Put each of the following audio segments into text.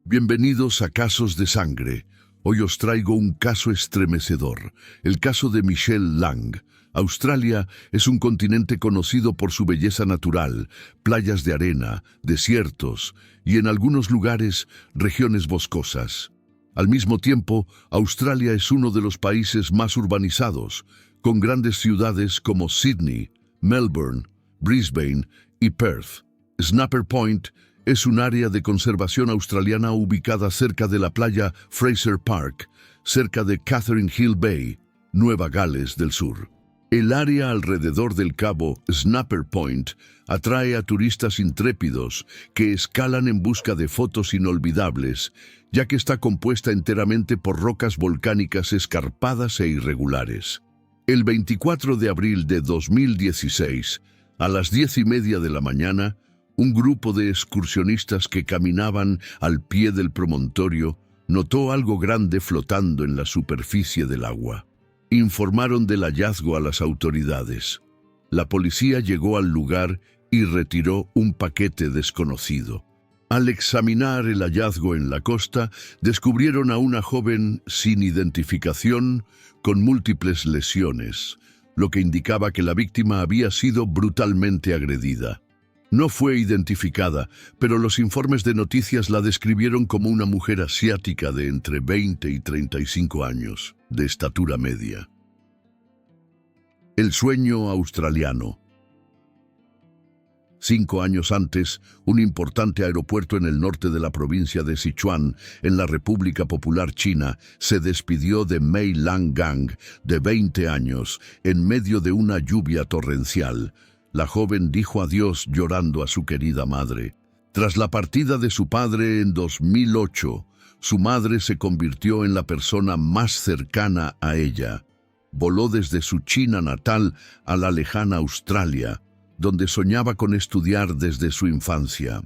Bienvenidos a Casos de Sangre. Hoy os traigo un caso estremecedor, el caso de Michelle Lang. Australia es un continente conocido por su belleza natural, playas de arena, desiertos y en algunos lugares regiones boscosas. Al mismo tiempo, Australia es uno de los países más urbanizados, con grandes ciudades como Sydney, Melbourne, Brisbane y Perth. Snapper Point es un área de conservación australiana ubicada cerca de la playa Fraser Park, cerca de Catherine Hill Bay, Nueva Gales del Sur. El área alrededor del cabo Snapper Point atrae a turistas intrépidos que escalan en busca de fotos inolvidables, ya que está compuesta enteramente por rocas volcánicas escarpadas e irregulares. El 24 de abril de 2016, a las 10:30 de la mañana, un grupo de excursionistas que caminaban al pie del promontorio notó algo grande flotando en la superficie del agua. Informaron del hallazgo a las autoridades. La policía llegó al lugar y retiró un paquete desconocido. Al examinar el hallazgo en la costa, descubrieron a una joven sin identificación con múltiples lesiones, lo que indicaba que la víctima había sido brutalmente agredida. No fue identificada, pero los informes de noticias la describieron como una mujer asiática de entre 20 y 35 años, de estatura media. El sueño australiano. 5 años antes, un importante aeropuerto en el norte de la provincia de Sichuan, en la República Popular China, se despidió de Mei Lang Gang, de 20 años, en medio de una lluvia torrencial. La joven dijo adiós llorando a su querida madre. Tras la partida de su padre en 2008, su madre se convirtió en la persona más cercana a ella. Voló desde su China natal a la lejana Australia, donde soñaba con estudiar desde su infancia.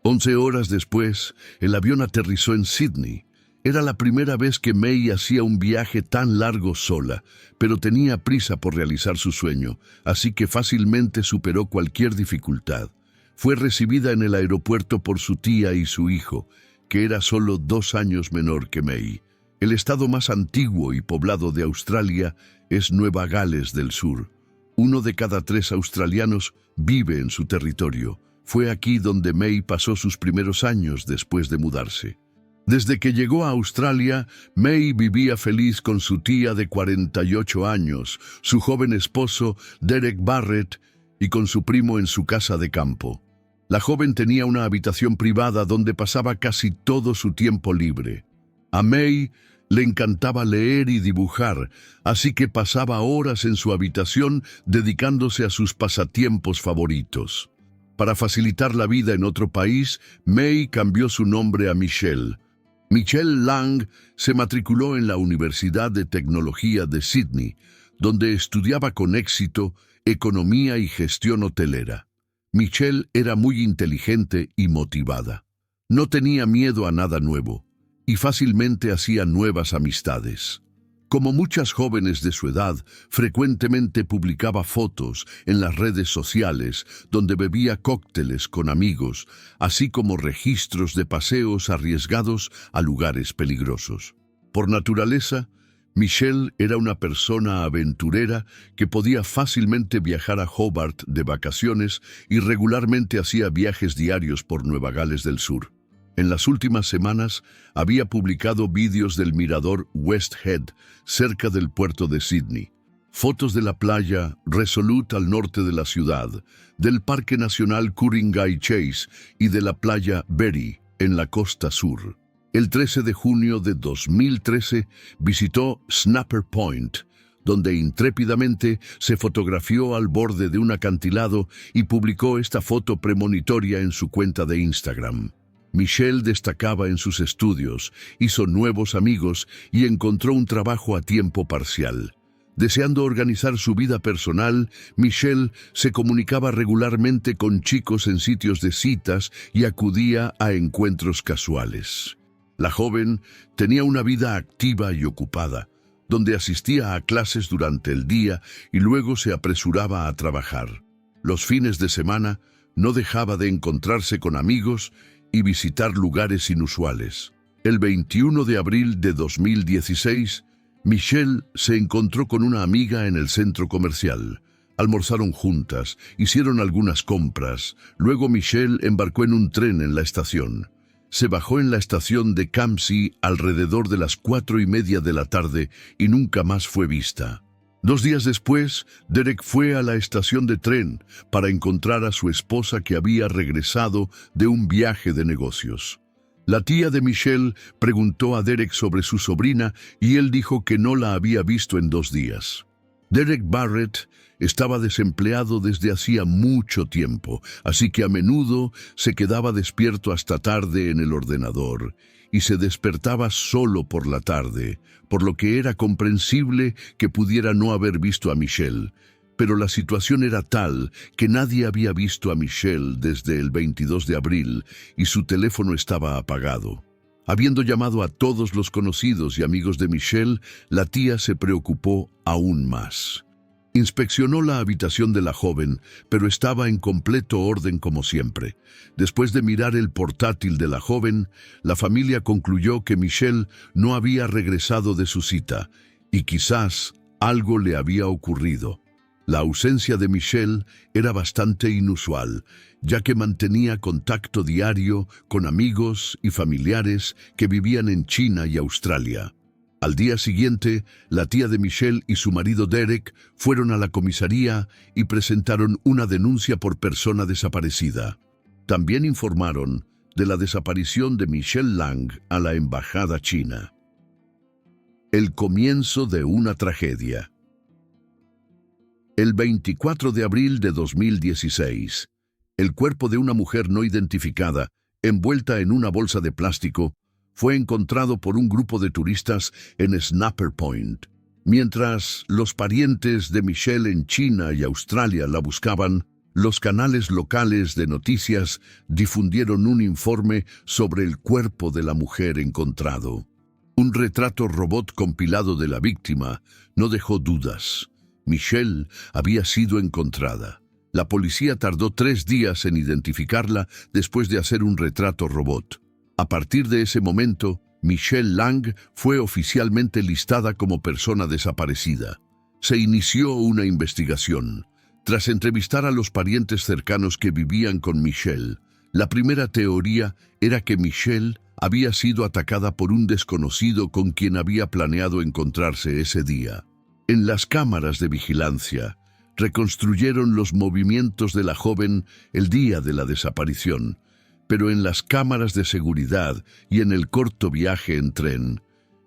11 horas después, el avión aterrizó en Sydney. Era la primera vez que Mei hacía un viaje tan largo sola, pero tenía prisa por realizar su sueño, así que fácilmente superó cualquier dificultad. Fue recibida en el aeropuerto por su tía y su hijo, que era solo 2 años menor que Mei. El estado más antiguo y poblado de Australia es Nueva Gales del Sur. 1 de cada 3 australianos vive en su territorio. Fue aquí donde Mei pasó sus primeros años después de mudarse. Desde que llegó a Australia, Mei vivía feliz con su tía de 48 años, su joven esposo, Derek Barrett, y con su primo en su casa de campo. La joven tenía una habitación privada donde pasaba casi todo su tiempo libre. A Mei le encantaba leer y dibujar, así que pasaba horas en su habitación dedicándose a sus pasatiempos favoritos. Para facilitar la vida en otro país, Mei cambió su nombre a Michelle. Michelle Lang se matriculó en la Universidad de Tecnología de Sydney, donde estudiaba con éxito economía y gestión hotelera. Michelle era muy inteligente y motivada. No tenía miedo a nada nuevo y fácilmente hacía nuevas amistades. Como muchas jóvenes de su edad, frecuentemente publicaba fotos en las redes sociales donde bebía cócteles con amigos, así como registros de paseos arriesgados a lugares peligrosos. Por naturaleza, Michelle era una persona aventurera que podía fácilmente viajar a Hobart de vacaciones y regularmente hacía viajes diarios por Nueva Gales del Sur. En las últimas semanas había publicado vídeos del mirador West Head, cerca del puerto de Sydney, fotos de la playa Resolute al norte de la ciudad, del Parque Nacional Ku-ring-gai Chase y de la playa Berry, en la costa sur. El 13 de junio de 2013 visitó Snapper Point, donde intrépidamente se fotografió al borde de un acantilado y publicó esta foto premonitoria en su cuenta de Instagram. Michelle destacaba en sus estudios, hizo nuevos amigos y encontró un trabajo a tiempo parcial. Deseando organizar su vida personal, Michelle se comunicaba regularmente con chicos en sitios de citas y acudía a encuentros casuales. La joven tenía una vida activa y ocupada, donde asistía a clases durante el día y luego se apresuraba a trabajar. Los fines de semana no dejaba de encontrarse con amigos y visitar lugares inusuales. El 21 de abril de 2016, Michelle se encontró con una amiga en el centro comercial. Almorzaron juntas, hicieron algunas compras. Luego Michelle embarcó en un tren en la estación. Se bajó en la estación de Campsie alrededor de las 4:30 de la tarde y nunca más fue vista. 2 días después, Derek fue a la estación de tren para encontrar a su esposa que había regresado de un viaje de negocios. La tía de Michelle preguntó a Derek sobre su sobrina y él dijo que no la había visto en 2 días. Derek Barrett estaba desempleado desde hacía mucho tiempo, así que a menudo se quedaba despierto hasta tarde en el ordenador y se despertaba solo por la tarde, por lo que era comprensible que pudiera no haber visto a Michelle. Pero la situación era tal que nadie había visto a Michelle desde el 22 de abril y su teléfono estaba apagado. Habiendo llamado a todos los conocidos y amigos de Michelle, la tía se preocupó aún más. Inspeccionó la habitación de la joven, pero estaba en completo orden como siempre. Después de mirar el portátil de la joven, la familia concluyó que Michelle no había regresado de su cita y quizás algo le había ocurrido. La ausencia de Michelle era bastante inusual, ya que mantenía contacto diario con amigos y familiares que vivían en China y Australia. Al día siguiente, la tía de Michelle y su marido Derek fueron a la comisaría y presentaron una denuncia por persona desaparecida. También informaron de la desaparición de Michelle Lang a la embajada china. El comienzo de una tragedia. El 24 de abril de 2016, el cuerpo de una mujer no identificada, envuelta en una bolsa de plástico, fue encontrado por un grupo de turistas en Snapper Point. Mientras los parientes de Michelle en China y Australia la buscaban, los canales locales de noticias difundieron un informe sobre el cuerpo de la mujer encontrado. Un retrato robot compilado de la víctima no dejó dudas. Michelle había sido encontrada. La policía tardó 3 días en identificarla después de hacer un retrato robot. A partir de ese momento, Michelle Lang fue oficialmente listada como persona desaparecida. Se inició una investigación. Tras entrevistar a los parientes cercanos que vivían con Michelle, la primera teoría era que Michelle había sido atacada por un desconocido con quien había planeado encontrarse ese día. En las cámaras de vigilancia, reconstruyeron los movimientos de la joven el día de la desaparición, pero en las cámaras de seguridad y en el corto viaje en tren,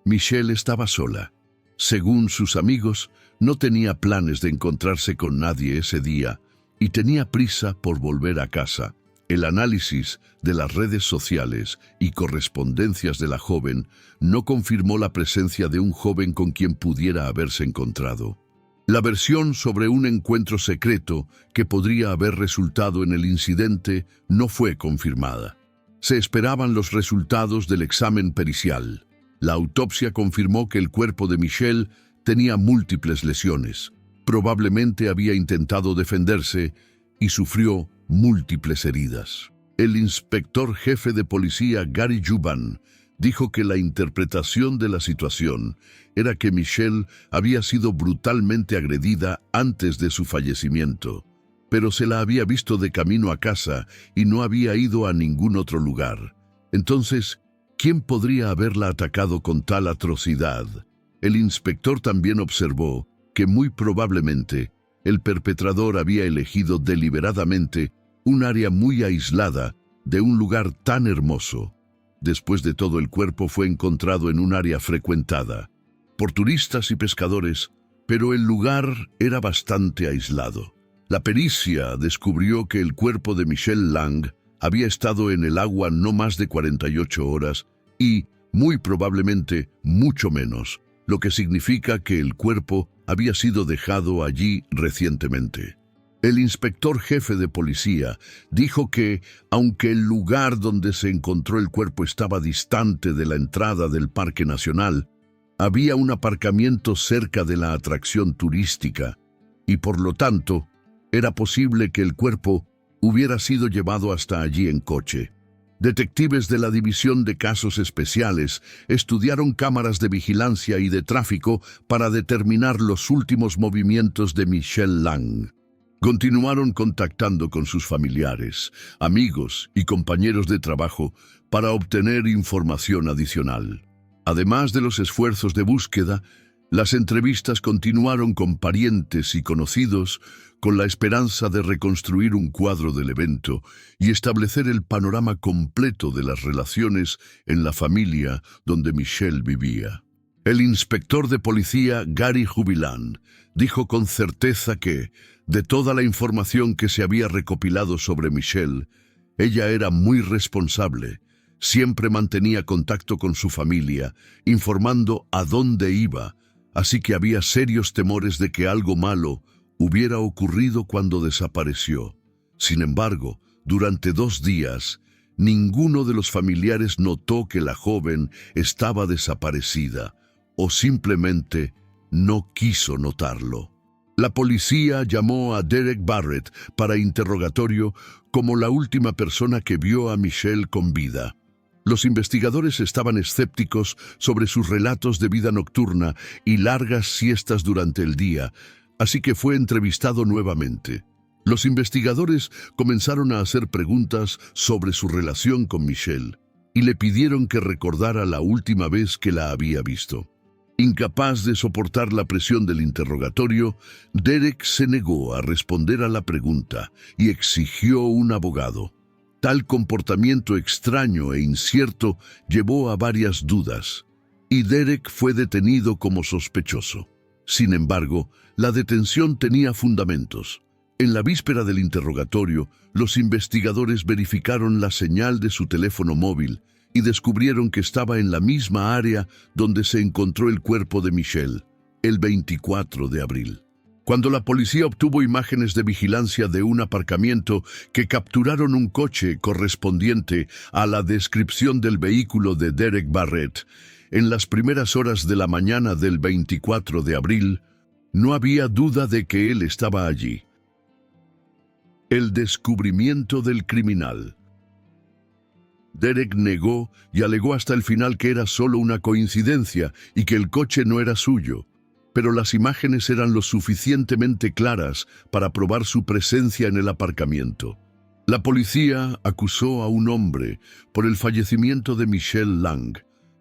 Michelle estaba sola. Según sus amigos, no tenía planes de encontrarse con nadie ese día y tenía prisa por volver a casa. El análisis de las redes sociales y correspondencias de la joven no confirmó la presencia de un joven con quien pudiera haberse encontrado. La versión sobre un encuentro secreto que podría haber resultado en el incidente no fue confirmada. Se esperaban los resultados del examen pericial. La autopsia confirmó que el cuerpo de Michelle tenía múltiples lesiones. Probablemente había intentado defenderse y sufrió múltiples heridas. El inspector jefe de policía Gary Juban dijo que la interpretación de la situación era que Michelle había sido brutalmente agredida antes de su fallecimiento, pero se la había visto de camino a casa y no había ido a ningún otro lugar. Entonces, ¿quién podría haberla atacado con tal atrocidad? El inspector también observó que muy probablemente el perpetrador había elegido deliberadamente un área muy aislada de un lugar tan hermoso. Después de todo, el cuerpo fue encontrado en un área frecuentada por turistas y pescadores, pero el lugar era bastante aislado. La pericia descubrió que el cuerpo de Michelle Lang había estado en el agua no más de 48 horas y, muy probablemente, mucho menos, lo que significa que el cuerpo había sido dejado allí recientemente. El inspector jefe de policía dijo que, aunque el lugar donde se encontró el cuerpo estaba distante de la entrada del Parque Nacional, había un aparcamiento cerca de la atracción turística y, por lo tanto, era posible que el cuerpo hubiera sido llevado hasta allí en coche. Detectives de la División de Casos Especiales estudiaron cámaras de vigilancia y de tráfico para determinar los últimos movimientos de Michelle Lang. Continuaron contactando con sus familiares, amigos y compañeros de trabajo para obtener información adicional. Además de los esfuerzos de búsqueda, las entrevistas continuaron con parientes y conocidos con la esperanza de reconstruir un cuadro del evento y establecer el panorama completo de las relaciones en la familia donde Michelle vivía. El inspector de policía Gary Jubilan dijo con certeza que, de toda la información que se había recopilado sobre Michelle, ella era muy responsable. Siempre mantenía contacto con su familia, informando a dónde iba, así que había serios temores de que algo malo hubiera ocurrido cuando desapareció. Sin embargo, durante 2 días, ninguno de los familiares notó que la joven estaba desaparecida, o simplemente no quiso notarlo. La policía llamó a Derek Barrett para interrogatorio como la última persona que vio a Michelle con vida. Los investigadores estaban escépticos sobre sus relatos de vida nocturna y largas siestas durante el día, así que fue entrevistado nuevamente. Los investigadores comenzaron a hacer preguntas sobre su relación con Michelle y le pidieron que recordara la última vez que la había visto. Incapaz de soportar la presión del interrogatorio, Derek se negó a responder a la pregunta y exigió un abogado. Tal comportamiento extraño e incierto llevó a varias dudas, y Derek fue detenido como sospechoso. Sin embargo, la detención tenía fundamentos. En la víspera del interrogatorio, los investigadores verificaron la señal de su teléfono móvil y descubrieron que estaba en la misma área donde se encontró el cuerpo de Michelle, el 24 de abril. Cuando la policía obtuvo imágenes de vigilancia de un aparcamiento que capturaron un coche correspondiente a la descripción del vehículo de Derek Barrett, en las primeras horas de la mañana del 24 de abril, no había duda de que él estaba allí. El descubrimiento del criminal. Derek negó y alegó hasta el final que era solo una coincidencia y que el coche no era suyo. Pero las imágenes eran lo suficientemente claras para probar su presencia en el aparcamiento. La policía acusó a un hombre por el fallecimiento de Michelle Lang,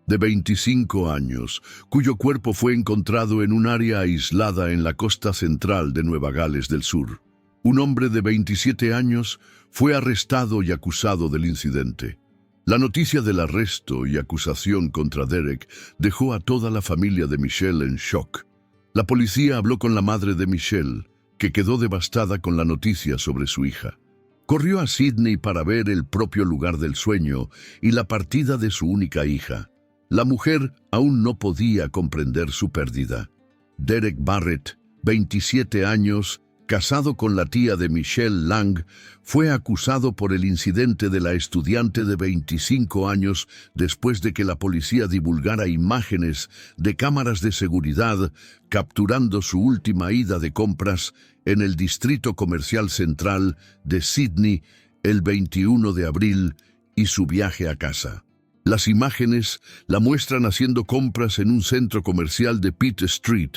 de 25 años, cuyo cuerpo fue encontrado en un área aislada en la costa central de Nueva Gales del Sur. Un hombre de 27 años fue arrestado y acusado del incidente. La noticia del arresto y acusación contra Derek dejó a toda la familia de Michelle en shock. La policía habló con la madre de Michelle, que quedó devastada con la noticia sobre su hija. Corrió a Sydney para ver el propio lugar del sueño y la partida de su única hija. La mujer aún no podía comprender su pérdida. Derek Barrett, 27 años, casado con la tía de Michelle Lang, fue acusado por el incidente de la estudiante de 25 años después de que la policía divulgara imágenes de cámaras de seguridad capturando su última ida de compras en el Distrito Comercial Central de Sydney el 21 de abril y su viaje a casa. Las imágenes la muestran haciendo compras en un centro comercial de Pitt Street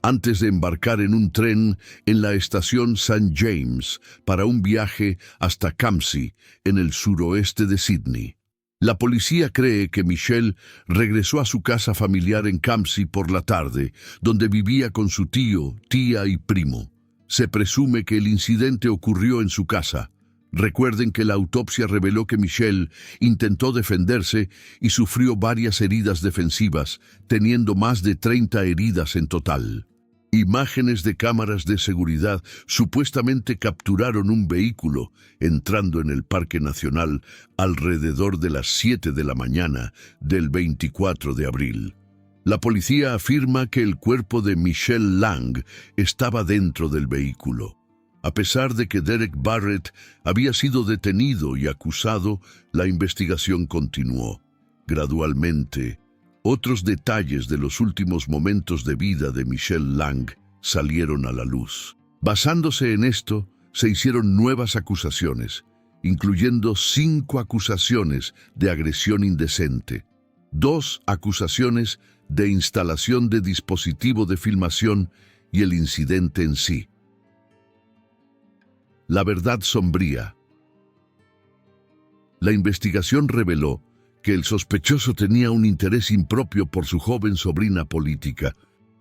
antes de embarcar en un tren en la estación St. James para un viaje hasta Campsie, en el suroeste de Sydney. La policía cree que Michelle regresó a su casa familiar en Campsie por la tarde, donde vivía con su tío, tía y primo. Se presume que el incidente ocurrió en su casa. Recuerden que la autopsia reveló que Michelle intentó defenderse y sufrió varias heridas defensivas, teniendo más de 30 heridas en total. Imágenes de cámaras de seguridad supuestamente capturaron un vehículo entrando en el Parque Nacional alrededor de las 7 de la mañana del 24 de abril. La policía afirma que el cuerpo de Michelle Lang estaba dentro del vehículo. A pesar de que Derek Barrett había sido detenido y acusado, la investigación continuó. Gradualmente, otros detalles de los últimos momentos de vida de Michelle Lang salieron a la luz. Basándose en esto, se hicieron nuevas acusaciones, incluyendo 5 acusaciones de agresión indecente, 2 acusaciones de instalación de dispositivo de filmación y el incidente en sí. La verdad sombría. La investigación reveló que el sospechoso tenía un interés impropio por su joven sobrina política.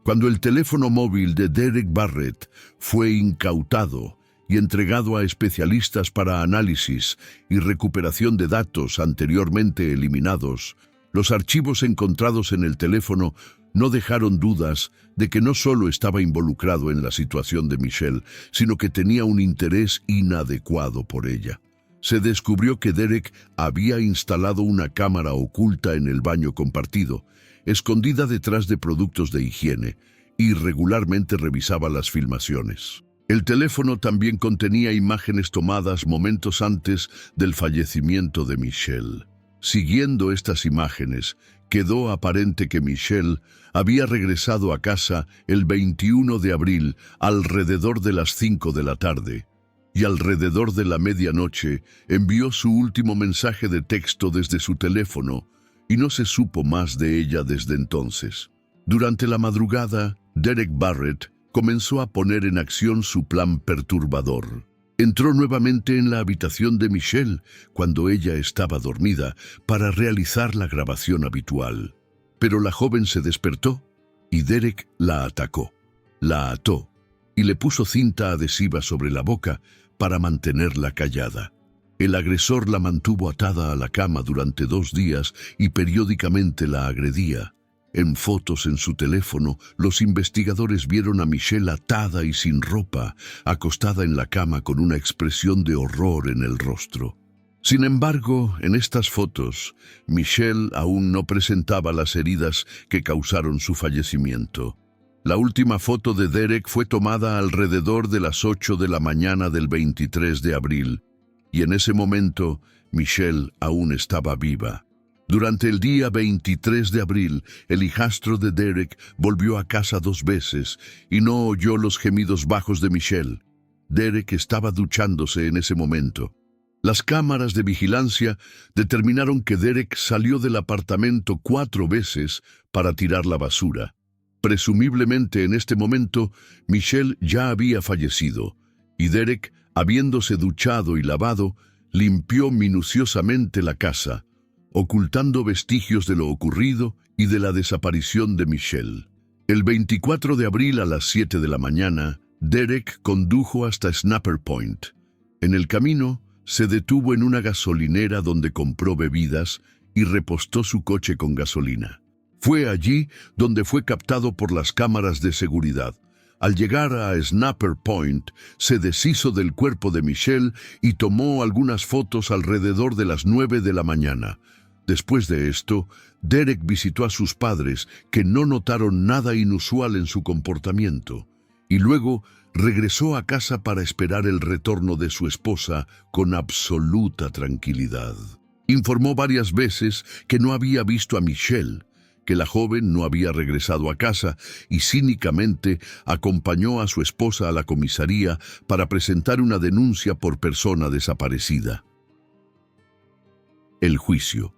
Cuando el teléfono móvil de Derek Barrett fue incautado y entregado a especialistas para análisis y recuperación de datos anteriormente eliminados, los archivos encontrados en el teléfono no dejaron dudas de que no solo estaba involucrado en la situación de Michelle, sino que tenía un interés inadecuado por ella. Se descubrió que Derek había instalado una cámara oculta en el baño compartido, escondida detrás de productos de higiene, y regularmente revisaba las filmaciones. El teléfono también contenía imágenes tomadas momentos antes del fallecimiento de Michelle. Siguiendo estas imágenes, quedó aparente que Michelle había regresado a casa el 21 de abril alrededor de las 5 de la tarde, y alrededor de la medianoche envió su último mensaje de texto desde su teléfono, y no se supo más de ella desde entonces. Durante la madrugada, Derek Barrett comenzó a poner en acción su plan perturbador. Entró nuevamente en la habitación de Michelle cuando ella estaba dormida para realizar la grabación habitual. Pero la joven se despertó y Derek la atacó. La ató y le puso cinta adhesiva sobre la boca para mantenerla callada. El agresor la mantuvo atada a la cama durante 2 días y periódicamente la agredía. En fotos en su teléfono, los investigadores vieron a Michelle atada y sin ropa, acostada en la cama con una expresión de horror en el rostro. Sin embargo, en estas fotos, Michelle aún no presentaba las heridas que causaron su fallecimiento. La última foto de Derek fue tomada alrededor de las 8 de la mañana del 23 de abril, y en ese momento, Michelle aún estaba viva. Durante el día 23 de abril, el hijastro de Derek volvió a casa 2 veces y no oyó los gemidos bajos de Michelle. Derek estaba duchándose en ese momento. Las cámaras de vigilancia determinaron que Derek salió del apartamento 4 veces para tirar la basura. Presumiblemente en este momento, Michelle ya había fallecido, y Derek, habiéndose duchado y lavado, limpió minuciosamente la casa, ocultando vestigios de lo ocurrido y de la desaparición de Michelle. El 24 de abril a las 7 de la mañana, Derek condujo hasta Snapper Point. En el camino, se detuvo en una gasolinera donde compró bebidas y repostó su coche con gasolina. Fue allí donde fue captado por las cámaras de seguridad. Al llegar a Snapper Point, se deshizo del cuerpo de Michelle y tomó algunas fotos alrededor de las 9 de la mañana. Después de esto, Derek visitó a sus padres, que no notaron nada inusual en su comportamiento, y luego regresó a casa para esperar el retorno de su esposa con absoluta tranquilidad. Informó varias veces que no había visto a Michelle, que la joven no había regresado a casa, y cínicamente acompañó a su esposa a la comisaría para presentar una denuncia por persona desaparecida. El juicio.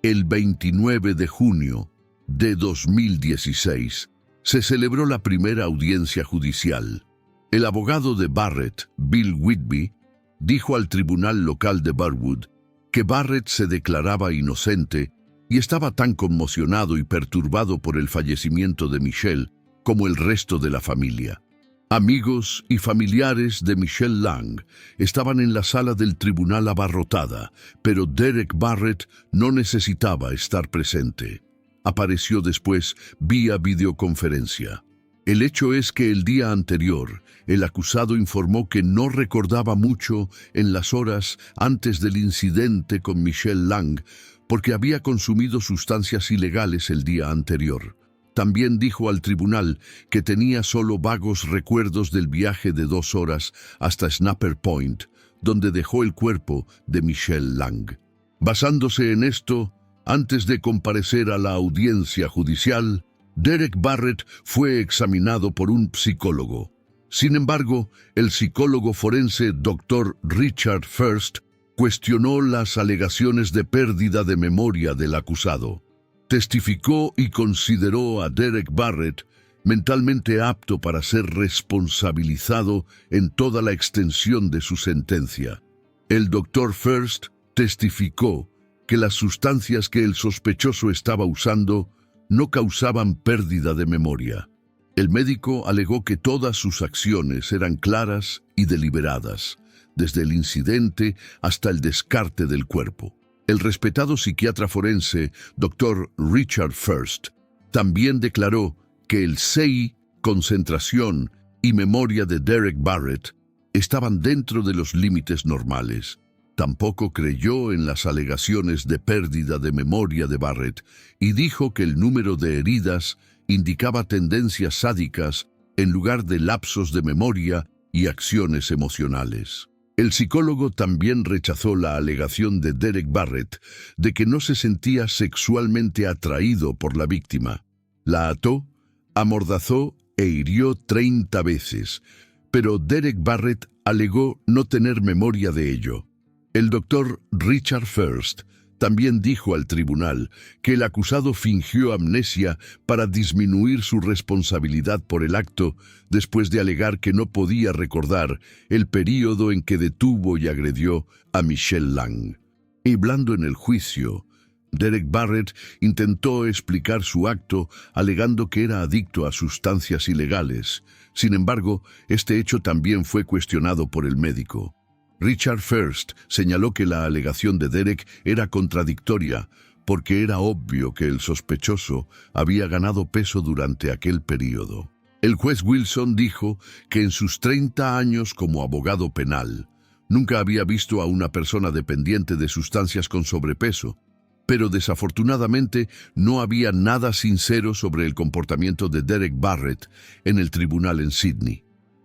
El 29 de junio de 2016 se celebró la primera audiencia judicial. El abogado de Barrett, Bill Whitby, dijo al tribunal local de Burwood que Barrett se declaraba inocente y estaba tan conmocionado y perturbado por el fallecimiento de Michelle como el resto de la familia. Amigos y familiares de Michelle Lang estaban en la sala del tribunal abarrotada, pero Derek Barrett no necesitaba estar presente. Apareció después vía videoconferencia. El hecho es que el día anterior, el acusado informó que no recordaba mucho en las horas antes del incidente con Michelle Lang, porque había consumido sustancias ilegales el día anterior. También dijo al tribunal que tenía solo vagos recuerdos del viaje de 2 horas hasta Snapper Point, donde dejó el cuerpo de Michelle Lang. Basándose en esto, antes de comparecer a la audiencia judicial, Derek Barrett fue examinado por un psicólogo. Sin embargo, el psicólogo forense Dr. Richard First cuestionó las alegaciones de pérdida de memoria del acusado. Testificó y consideró a Derek Barrett mentalmente apto para ser responsabilizado en toda la extensión de su sentencia. El Dr. First testificó que las sustancias que el sospechoso estaba usando no causaban pérdida de memoria. El médico alegó que todas sus acciones eran claras y deliberadas, desde el incidente hasta el descarte del cuerpo. El respetado psiquiatra forense, Dr. Richard First, también declaró que el CI, concentración y memoria de Derek Barrett estaban dentro de los límites normales. Tampoco creyó en las alegaciones de pérdida de memoria de Barrett y dijo que el número de heridas indicaba tendencias sádicas en lugar de lapsos de memoria y acciones emocionales. El psicólogo también rechazó la alegación de Derek Barrett de que no se sentía sexualmente atraído por la víctima. La ató, amordazó e hirió 30 veces, pero Derek Barrett alegó no tener memoria de ello. El doctor Richard First también dijo al tribunal que el acusado fingió amnesia para disminuir su responsabilidad por el acto después de alegar que no podía recordar el período en que detuvo y agredió a Michelle Lang. Hablando en el juicio, Derek Barrett intentó explicar su acto alegando que era adicto a sustancias ilegales. Sin embargo, este hecho también fue cuestionado por el médico. Richard First señaló que la alegación de Derek era contradictoria porque era obvio que el sospechoso había ganado peso durante aquel período. El juez Wilson dijo que en sus 30 años como abogado penal nunca había visto a una persona dependiente de sustancias con sobrepeso, pero desafortunadamente no había nada sincero sobre el comportamiento de Derek Barrett en el tribunal en Sydney.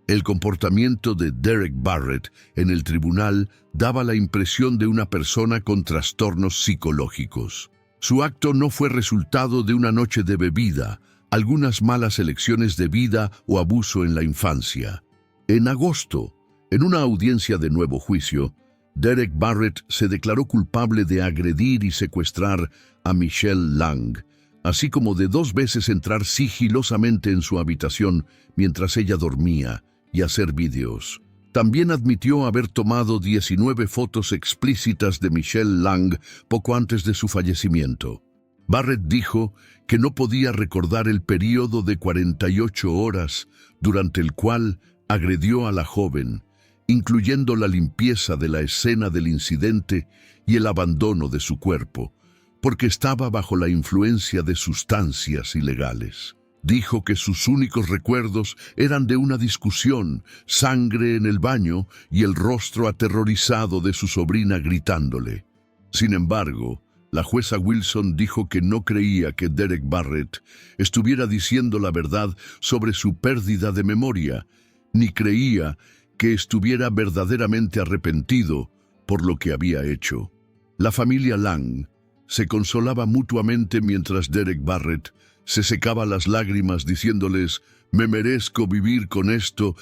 El comportamiento de Derek Barrett en el tribunal daba la impresión de una persona con trastornos psicológicos. Su acto no fue resultado de una noche de bebida, algunas malas elecciones de vida o abuso en la infancia. En agosto, en una audiencia de nuevo juicio, Derek Barrett se declaró culpable de agredir y secuestrar a Michelle Lang, así como de 2 veces entrar sigilosamente en su habitación mientras ella dormía y hacer vídeos. También admitió haber tomado 19 fotos explícitas de Michelle Lang poco antes de su fallecimiento. Barrett dijo que no podía recordar el período de 48 horas durante el cual agredió a la joven, incluyendo la limpieza de la escena del incidente y el abandono de su cuerpo, porque estaba bajo la influencia de sustancias ilegales. Dijo que sus únicos recuerdos eran de una discusión, sangre en el baño y el rostro aterrorizado de su sobrina gritándole. Sin embargo, la jueza Wilson dijo que no creía que Derek Barrett estuviera diciendo la verdad sobre su pérdida de memoria, ni creía que estuviera verdaderamente arrepentido por lo que había hecho. La familia Lang se consolaba mutuamente mientras Derek Barrett se secaba las lágrimas diciéndoles: «Me merezco vivir con esto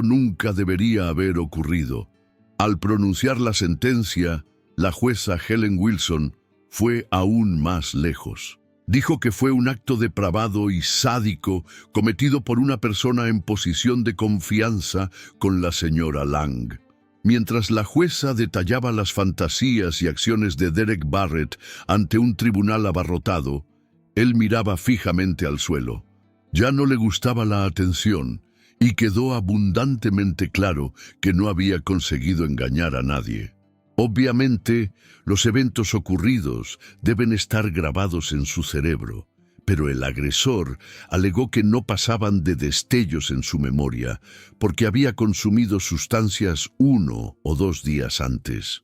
nunca debería haber ocurrido». Al pronunciar la sentencia, la jueza Helen Wilson fue aún más lejos. Dijo que fue un acto depravado y sádico cometido por una persona en posición de confianza con la señora Lang. Mientras la jueza detallaba las fantasías y acciones de Derek Barrett ante un tribunal abarrotado, él miraba fijamente al suelo. Ya no le gustaba la atención y quedó abundantemente claro que no había conseguido engañar a nadie. Obviamente, los eventos ocurridos deben estar grabados en su cerebro, pero el agresor alegó que no pasaban de destellos en su memoria porque había consumido sustancias 1 o 2 días antes.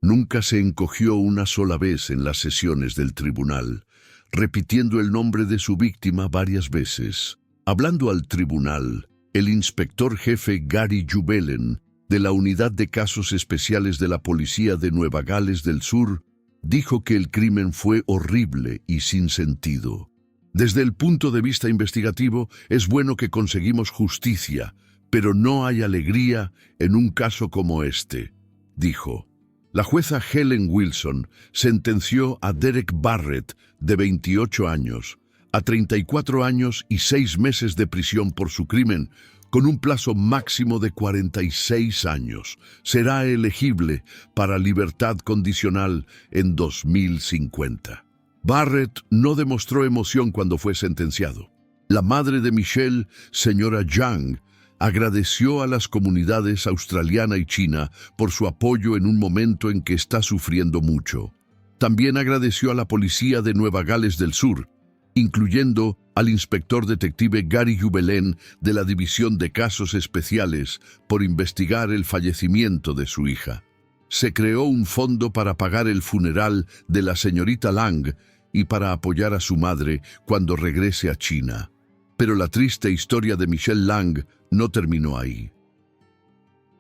Nunca se encogió una sola vez en las sesiones del tribunal, repitiendo el nombre de su víctima varias veces. Hablando al tribunal, el inspector jefe Gary Jubelen, de la Unidad de Casos Especiales de la Policía de Nueva Gales del Sur, dijo que el crimen fue horrible y sin sentido. Desde el punto de vista investigativo, es bueno que conseguimos justicia, Pero no hay alegría en un caso como este, dijo. La jueza Helen Wilson sentenció a Derek Barrett, de 28 años, a 34 años y 6 meses de prisión por su crimen, con un plazo máximo de 46 años. Será elegible para libertad condicional en 2050. Barrett no demostró emoción cuando fue sentenciado. La madre de Michelle, señora Zhang, agradeció a las comunidades australiana y china por su apoyo en un momento en que está sufriendo mucho. También agradeció a la policía de Nueva Gales del Sur, incluyendo al inspector detective Gary Jubelén de la División de Casos Especiales por investigar el fallecimiento de su hija. Se creó un fondo para pagar el funeral de la señorita Lang y para apoyar a su madre cuando regrese a China. Pero la triste historia de Michelle Lang no terminó ahí.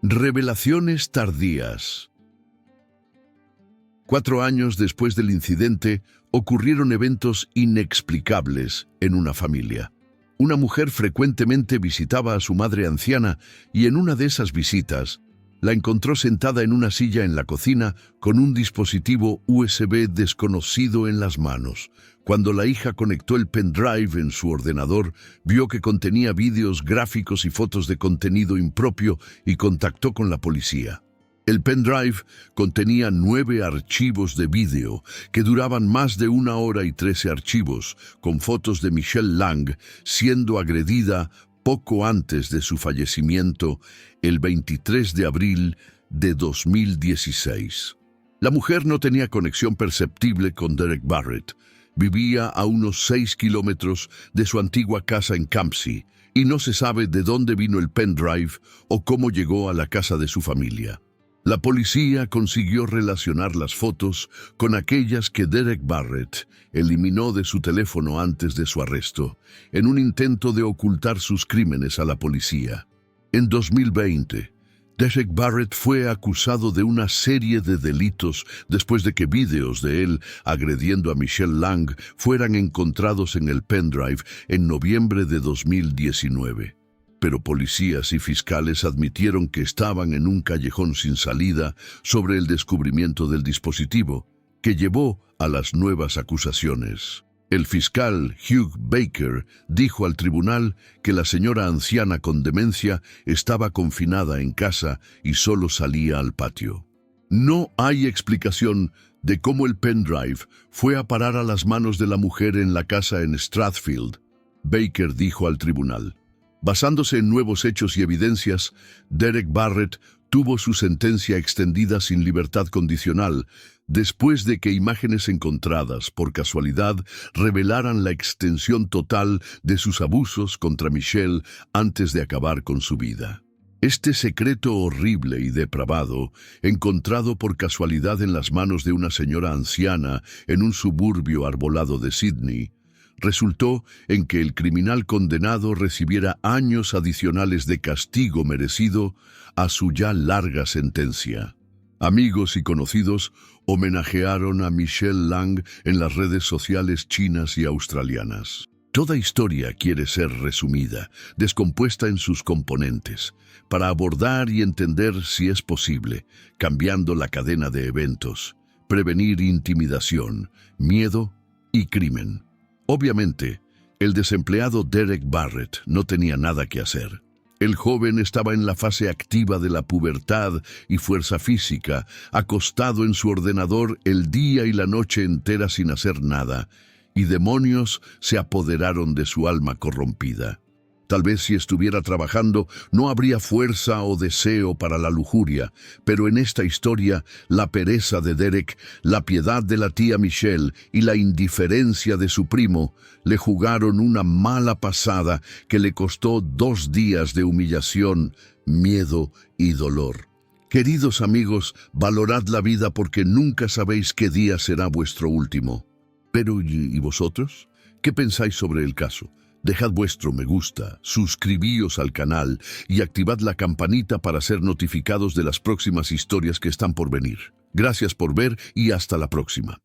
Revelaciones tardías. 4 años después del incidente, ocurrieron eventos inexplicables en una familia. Una mujer frecuentemente visitaba a su madre anciana y en una de esas visitas la encontró sentada en una silla en la cocina con un dispositivo USB desconocido en las manos. Cuando la hija conectó el pendrive en su ordenador, vio que contenía vídeos, gráficos y fotos de contenido impropio y contactó con la policía. El pendrive contenía 9 archivos de vídeo que duraban más de 1 hora y 13 archivos, con fotos de Michelle Lang siendo agredida poco antes de su fallecimiento, el 23 de abril de 2016. La mujer no tenía conexión perceptible con Derek Barrett. Vivía a unos 6 kilómetros de su antigua casa en Campsie y no se sabe de dónde vino el pendrive o cómo llegó a la casa de su familia. La policía consiguió relacionar las fotos con aquellas que Derek Barrett eliminó de su teléfono antes de su arresto, en un intento de ocultar sus crímenes a la policía. En 2020, Derek Barrett fue acusado de una serie de delitos después de que vídeos de él agrediendo a Michelle Lang fueran encontrados en el pendrive en noviembre de 2019. Pero policías y fiscales admitieron que estaban en un callejón sin salida sobre el descubrimiento del dispositivo, que llevó a las nuevas acusaciones. El fiscal Hugh Baker dijo al tribunal que la señora anciana con demencia estaba confinada en casa y solo salía al patio. No hay explicación de cómo el pendrive fue a parar a las manos de la mujer en la casa en Strathfield. Baker dijo al tribunal. Basándose en nuevos hechos y evidencias, Derek Barrett tuvo su sentencia extendida sin libertad condicional, después de que imágenes encontradas por casualidad revelaran la extensión total de sus abusos contra Michelle antes de acabar con su vida. Este secreto horrible y depravado, encontrado por casualidad en las manos de una señora anciana en un suburbio arbolado de Sydney, resultó en que el criminal condenado recibiera años adicionales de castigo merecido a su ya larga sentencia. Amigos y conocidos homenajearon a Michelle Lang en las redes sociales chinas y australianas. Toda historia quiere ser resumida, descompuesta en sus componentes, para abordar y entender si es posible, cambiando la cadena de eventos, prevenir intimidación, miedo y crimen. Obviamente, el desempleado Derek Barrett no tenía nada que hacer. El joven estaba en la fase activa de la pubertad y fuerza física, acostado en su ordenador el día y la noche entera sin hacer nada, y demonios se apoderaron de su alma corrompida. Tal vez si estuviera trabajando no habría fuerza o deseo para la lujuria, pero en esta historia la pereza de Derek, la piedad de la tía Michelle y la indiferencia de su primo le jugaron una mala pasada que le costó 2 días de humillación, miedo y dolor. Queridos amigos, valorad la vida porque nunca sabéis qué día será vuestro último. Pero ¿y vosotros? ¿Qué pensáis sobre el caso? Dejad vuestro me gusta, suscribíos al canal y activad la campanita para ser notificados de las próximas historias que están por venir. Gracias por ver y hasta la próxima.